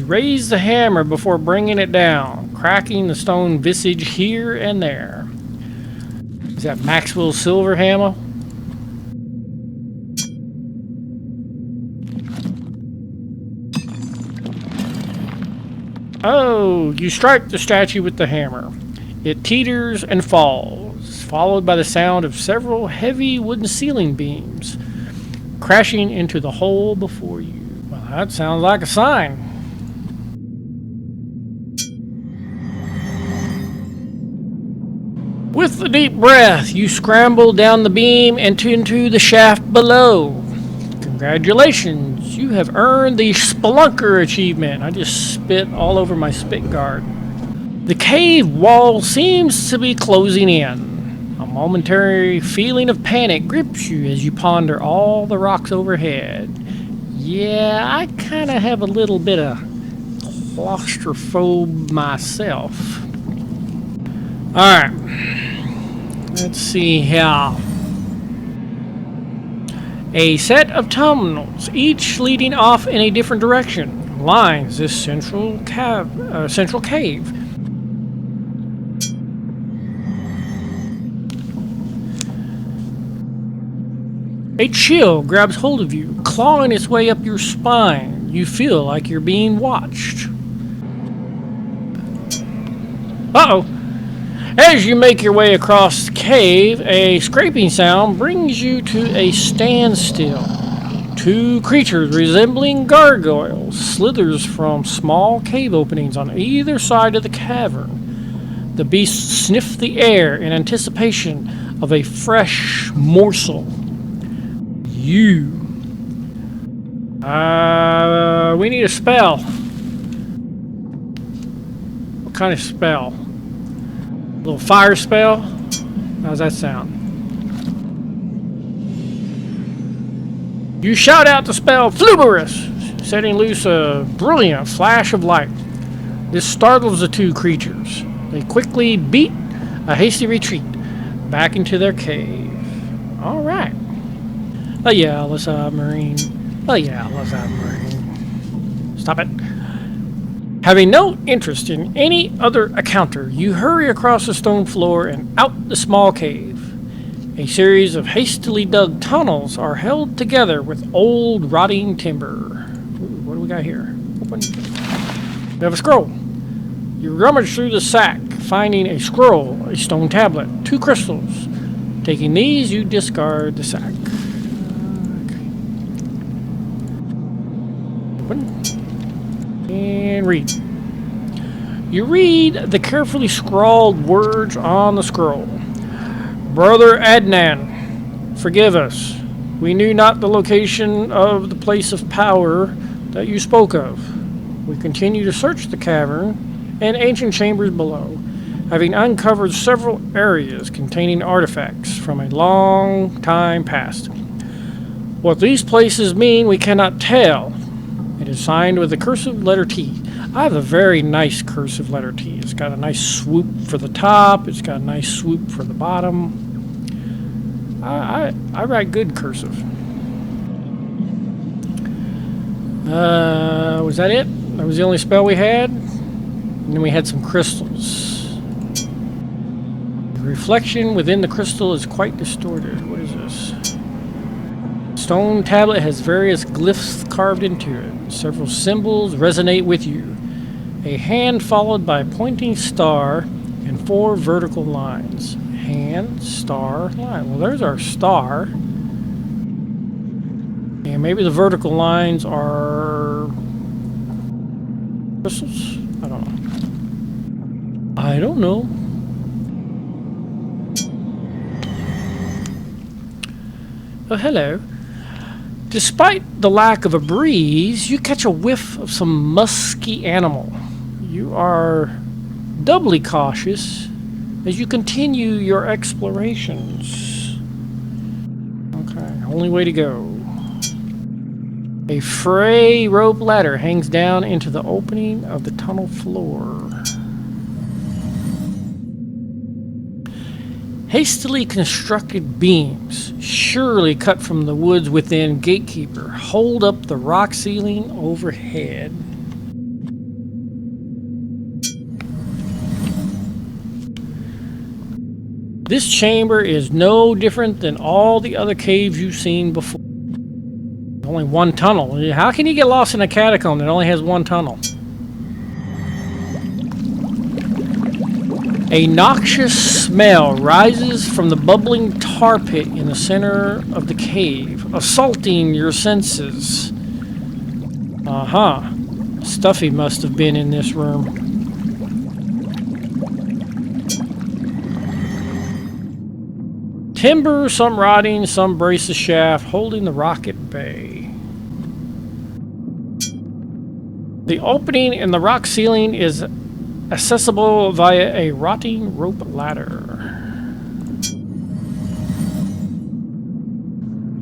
You raise the hammer before bringing it down, cracking the stone visage here and there. Is that Maxwell silver hammer? Oh, you strike the statue with the hammer. It teeters and falls, followed by the sound of several heavy wooden ceiling beams crashing into the hole before you. Well, that sounds like a sign. With a deep breath, you scramble down the beam and into the shaft below. Congratulations, you have earned the Spelunker achievement. I just spit all over my spit guard. The cave wall seems to be closing in. A momentary feeling of panic grips you as you ponder all the rocks overhead. Yeah, I kind of have a little bit of claustrophobe myself. Alright. Let's see here. A set of tunnels, each leading off in a different direction, lines this central cave. A chill grabs hold of you, clawing its way up your spine. You feel like you're being watched. Uh-oh. As you make your way across the cave, a scraping sound brings you to a standstill. Two creatures resembling gargoyles slithers from small cave openings on either side of the cavern. The beasts sniff the air in anticipation of a fresh morsel. We need a spell. What kind of spell? A little fire spell? How's that sound? You shout out the spell Fluberous, setting loose a brilliant flash of light. This startles the two creatures. They quickly beat a hasty retreat back into their cave. Alright. Oh yeah, let's have Marine. Oh yeah, let's have Marine. Stop it. Having no interest in any other encounter, you hurry across the stone floor and out the small cave. A series of hastily dug tunnels are held together with old rotting timber. Ooh, what do we got here? Open. We have a scroll. You rummage through the sack, finding a scroll, a stone tablet, 2 crystals. Taking these, you discard the sack. And read. You read the carefully scrawled words on the scroll. Brother Adnan, forgive us. We knew not the location of the place of power that you spoke of. We continue to search the cavern and ancient chambers below, having uncovered several areas containing artifacts from a long time past. What these places mean we cannot tell. It is signed with the cursive letter T. I have a very nice cursive letter T. It's got a nice swoop for the top. It's got a nice swoop for the bottom. I write good cursive. Was that it? That was the only spell we had? And then we had some crystals. The reflection within the crystal is quite distorted. What is this? Stone tablet has various glyphs carved into it. Several symbols resonate with you. A hand followed by a pointing star and 4 vertical lines. Hand, star, line. Well, there's our star. And maybe the vertical lines are crystals? I don't know. Oh, hello. Despite the lack of a breeze, you catch a whiff of some musky animal. You are doubly cautious as you continue your explorations. Okay, only way to go. A fray rope ladder hangs down into the opening of the tunnel floor. Hastily constructed beams, surely cut from the woods within Gatekeeper, hold up the rock ceiling overhead. This chamber is no different than all the other caves you've seen before. Only one tunnel. How can you get lost in a catacomb that only has one tunnel? A noxious smell rises from the bubbling tar pit in the center of the cave, assaulting your senses. Stuffy must have been in this room. Timber, some rotting, some brace the shaft, holding the rocket bay. The opening in the rock ceiling is accessible via a rotting rope ladder.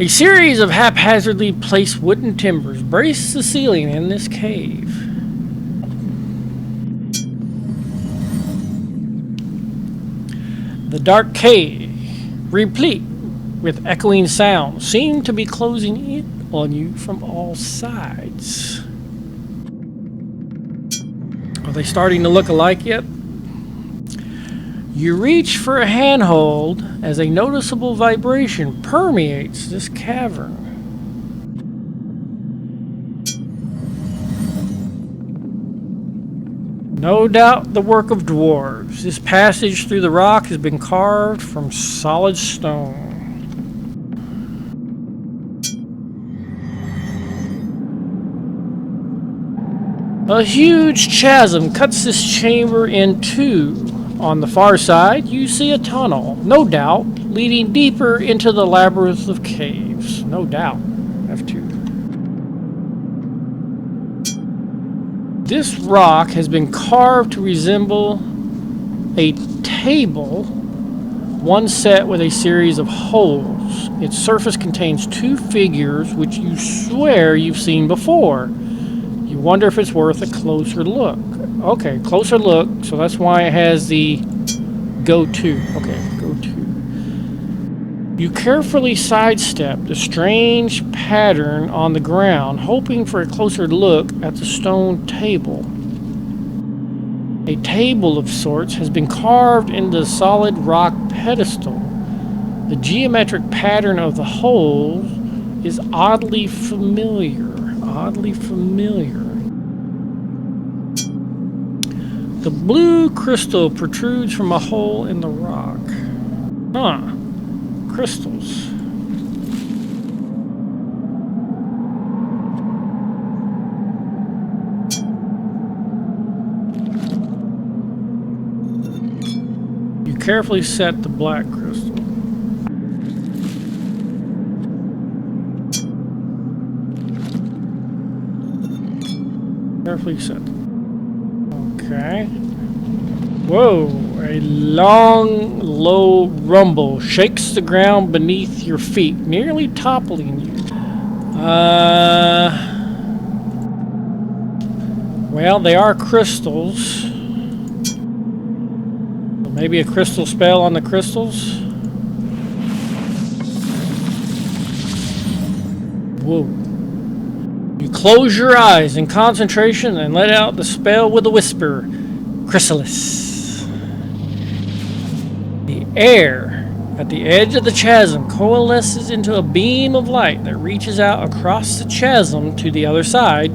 A series of haphazardly placed wooden timbers brace the ceiling in this cave. The dark cave, replete with echoing sounds, seem to be closing in on you from all sides. Are they starting to look alike yet? You reach for a handhold as a noticeable vibration permeates this cavern. No doubt the work of dwarves. This passage through the rock has been carved from solid stone. A huge chasm cuts this chamber in two. On the far side, you see a tunnel, no doubt, leading deeper into the labyrinth of caves. No doubt. F2. This rock has been carved to resemble a table, one set with a series of holes. Its surface contains two figures which you swear you've seen before. You wonder if it's worth a closer look. Okay, closer look, so that's why it has the go to. Okay, go to. You carefully sidestep the strange pattern on the ground, hoping for a closer look at the stone table. A table of sorts has been carved into the solid rock pedestal. The geometric pattern of the holes is oddly familiar. Oddly familiar. The blue crystal protrudes from a hole in the rock. Huh. Crystals. You carefully set the black crystal. Carefully set. Okay. Whoa, a long, low rumble shakes the ground beneath your feet, nearly toppling you. Well, they are crystals. Maybe a crystal spell on the crystals? Whoa. You close your eyes in concentration and let out the spell with a whisper. Chrysalis. The air at the edge of the chasm coalesces into a beam of light that reaches out across the chasm to the other side,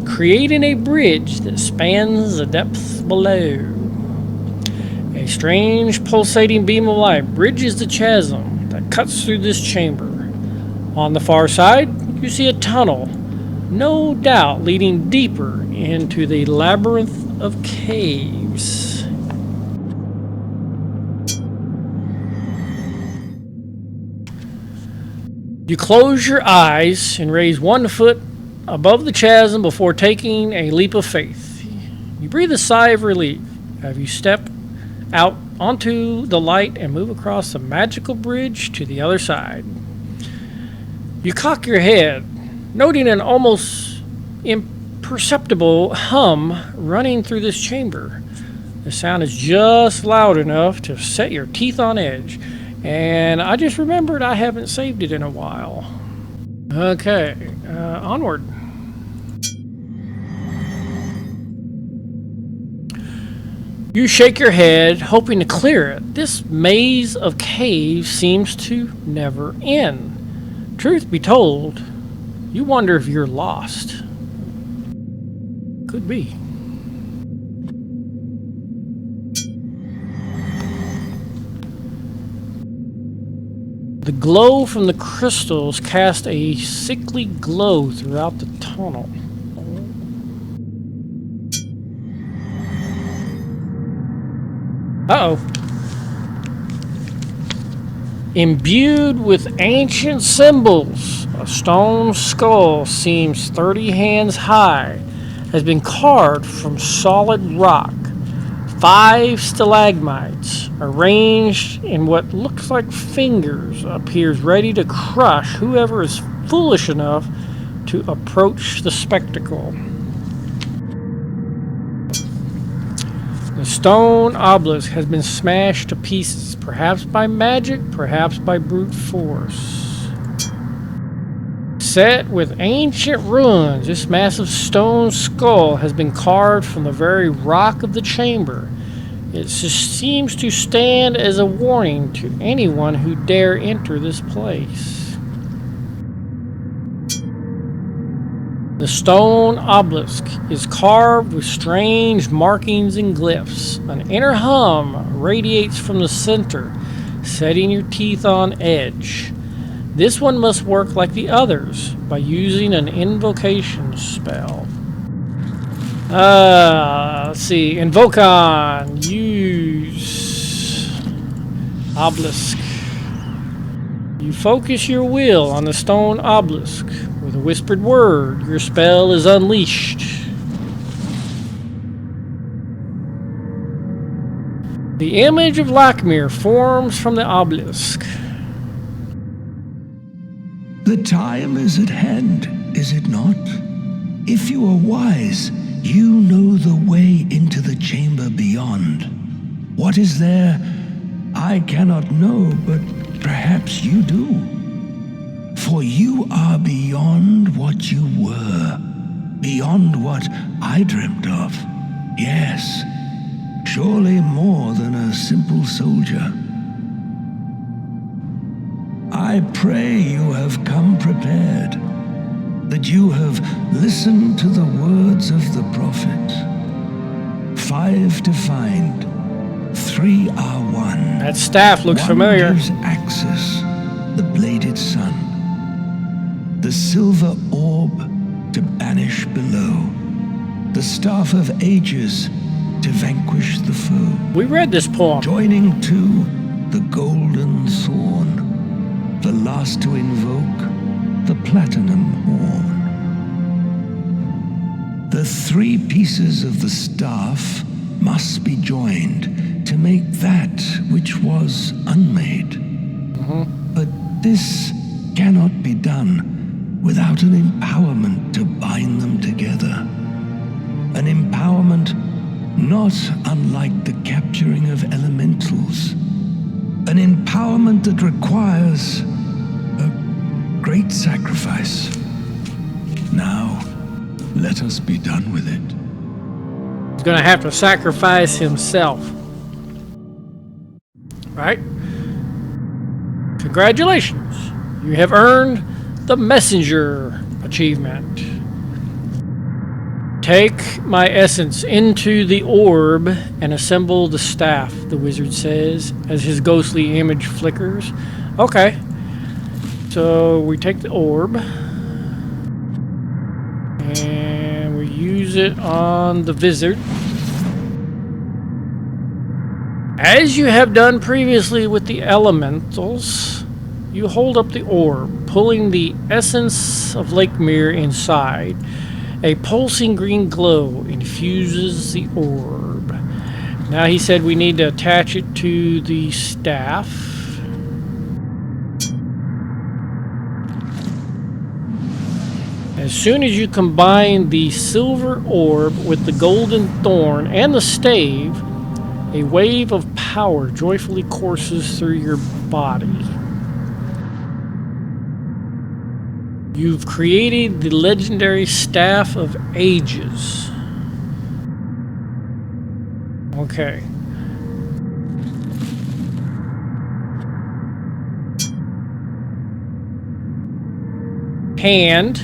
creating a bridge that spans the depths below. A strange pulsating beam of light bridges the chasm that cuts through this chamber. On the far side, you see a tunnel, no doubt leading deeper into the labyrinth of caves. You close your eyes and raise one foot above the chasm before taking a leap of faith. You breathe a sigh of relief as you step out onto the light and move across the magical bridge to the other side. You cock your head, noting an almost imperceptible hum running through this chamber. The sound is just loud enough to set your teeth on edge. And I just remembered I haven't saved it in a while. Okay, onward. You shake your head, hoping to clear it. This maze of caves seems to never end. Truth be told, you wonder if you're lost. Could be. The glow from the crystals cast a sickly glow throughout the tunnel. Uh-oh. Imbued with ancient symbols, a stone skull seems 30 hands high, has been carved from solid rock. 5 stalagmites, arranged in what looks like fingers, appears ready to crush whoever is foolish enough to approach the spectacle. The stone obelisk has been smashed to pieces, perhaps by magic, perhaps by brute force. Set with ancient ruins, this massive stone skull has been carved from the very rock of the chamber. It seems to stand as a warning to anyone who dare enter this place. The stone obelisk is carved with strange markings and glyphs. An inner hum radiates from the center, setting your teeth on edge. This one must work like the others, by using an invocation spell. Let's see. Invoke on. Use obelisk. You focus your will on the stone obelisk. With a whispered word, your spell is unleashed. The image of Lakmir forms from the obelisk. The time is at hand, is it not? If you are wise, you know the way into the chamber beyond. What is there? I cannot know, but perhaps you do. For you are beyond what you were, beyond what I dreamt of. Yes, surely more than a simple soldier. I pray you have come prepared, that you have listened to the words of the prophet. 5 to find, 3 are one. That staff looks familiar. One gives access, the bladed sun. The silver orb to banish below. The staff of ages to vanquish the foe. We read this poem. Joining to the golden thorn. The last to invoke the platinum horn. The 3 pieces of the staff must be joined to make that which was unmade. But this cannot be done without an empowerment to bind them together. An empowerment not unlike the capturing of elementals. An empowerment that requires a great sacrifice. Now, let us be done with it. He's going to have to sacrifice himself. Right? Congratulations. You have earned the Messenger achievement. Take my essence into the orb and assemble the staff, the wizard says, as his ghostly image flickers. Okay. So we take the orb and we use it on the wizard. As you have done previously with the elementals, you hold up the orb, pulling the essence of Lakmir inside. A pulsing green glow infuses the orb. Now he said we need to attach it to the staff. As soon as you combine the silver orb with the golden thorn and the stave, a wave of power joyfully courses through your body. You've created the legendary Staff of Ages. Okay. Hand.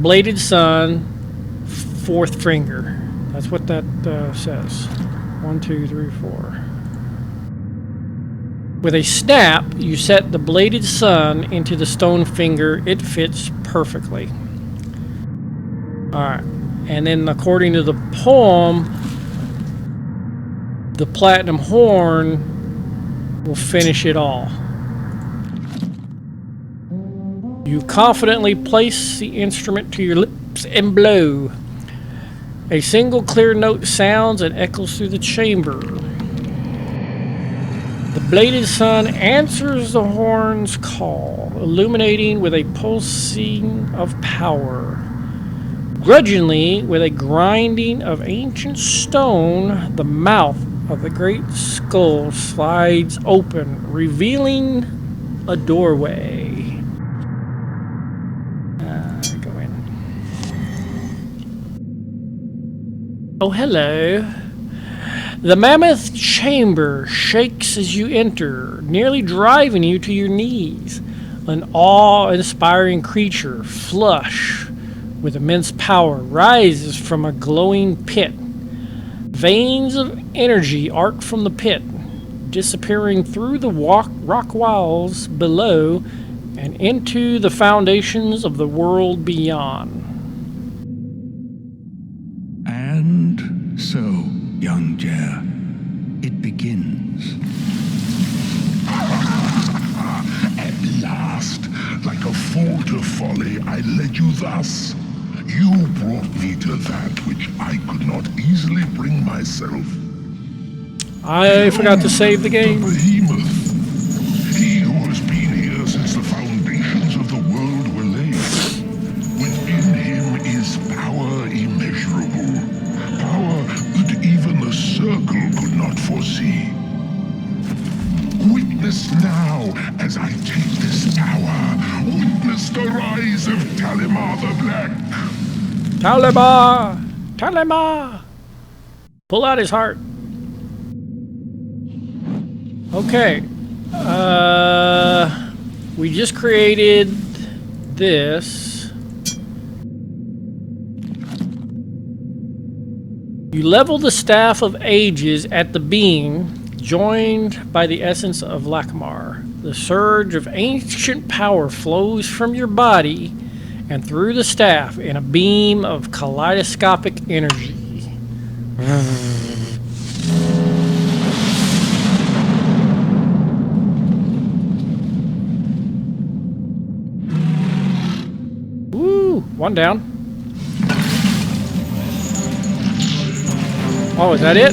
Bladed sun. Fourth finger. That's what that says. 1, 2, 3, 4. With a snap, you set the bladed sun into the stone finger. It fits perfectly. Alright. And then according to the poem, the platinum horn will finish it all. You confidently place the instrument to your lips and blow. A single clear note sounds and echoes through the chamber. The bladed sun answers the horn's call, illuminating with a pulsing of power. Grudgingly, with a grinding of ancient stone, the mouth of the great skull slides open, revealing a doorway. Go in. Oh, hello. The mammoth chamber shakes as you enter, nearly driving you to your knees. An awe-inspiring creature, flush with immense power, rises from a glowing pit. Veins of energy arc from the pit, disappearing through the rock walls below and into the foundations of the world beyond. And so, young Jer, it begins. At last, like a fool to folly, I led you thus. You brought me to that which I could not easily bring myself. I forgot to save the game. The behemoth. He who has been here since the foundations of the world were laid. Within him is power immeasurable. Power that even the circle could not foresee. Witness now as I take this power. Witness the rise of Talimar the Black. Talimar! Talimar! Pull out his heart. Okay. We just created this. You level the Staff of Ages at the beam, joined by the essence of Lakmar. The surge of ancient power flows from your body and through the staff in a beam of kaleidoscopic energy. Woo! One down. Oh, is that it?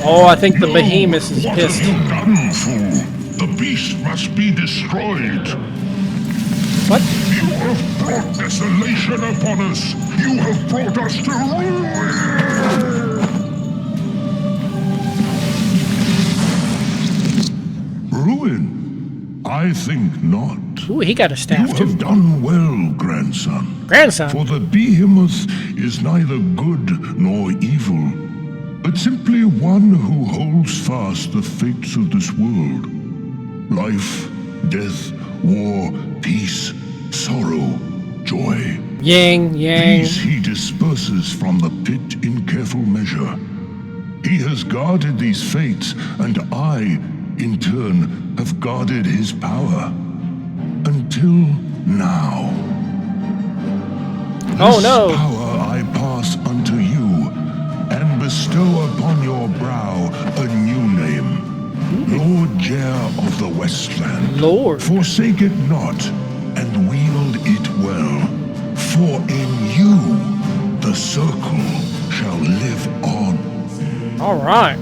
Oh, I think the behemoth is pissed. What have you done, fool? The beast must be destroyed. What? You have brought desolation upon us. You have brought us to ruin. Ruin? I think not. Ooh, he got a staff You too. have done well, grandson. Grandson. For the behemoth is neither good nor evil, but simply one who holds fast the fates of this world. Life, death, war, peace, sorrow, joy. Yang, yang. These he disperses from the pit in careful measure. He has guarded these fates, and I, in turn, have guarded his power. Until now. Oh no. This power I pass unto you, and bestow upon your brow a new name. Lord Jer of the Westland. Lord. Forsake it not, and wield it well. For in you, the circle shall live on. All right.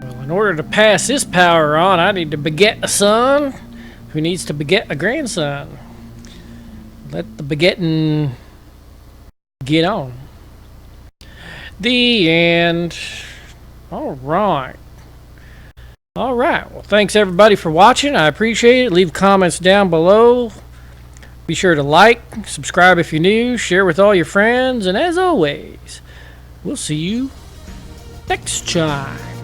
Well, in order to pass this power on, I need to beget a son who needs to beget a grandson. Let the begetting get on. The end. All right. All right. Well, thanks everybody for watching. I appreciate it. Leave comments down below. Be sure to like, subscribe if you're new, share with all your friends, and as always, we'll see you next time.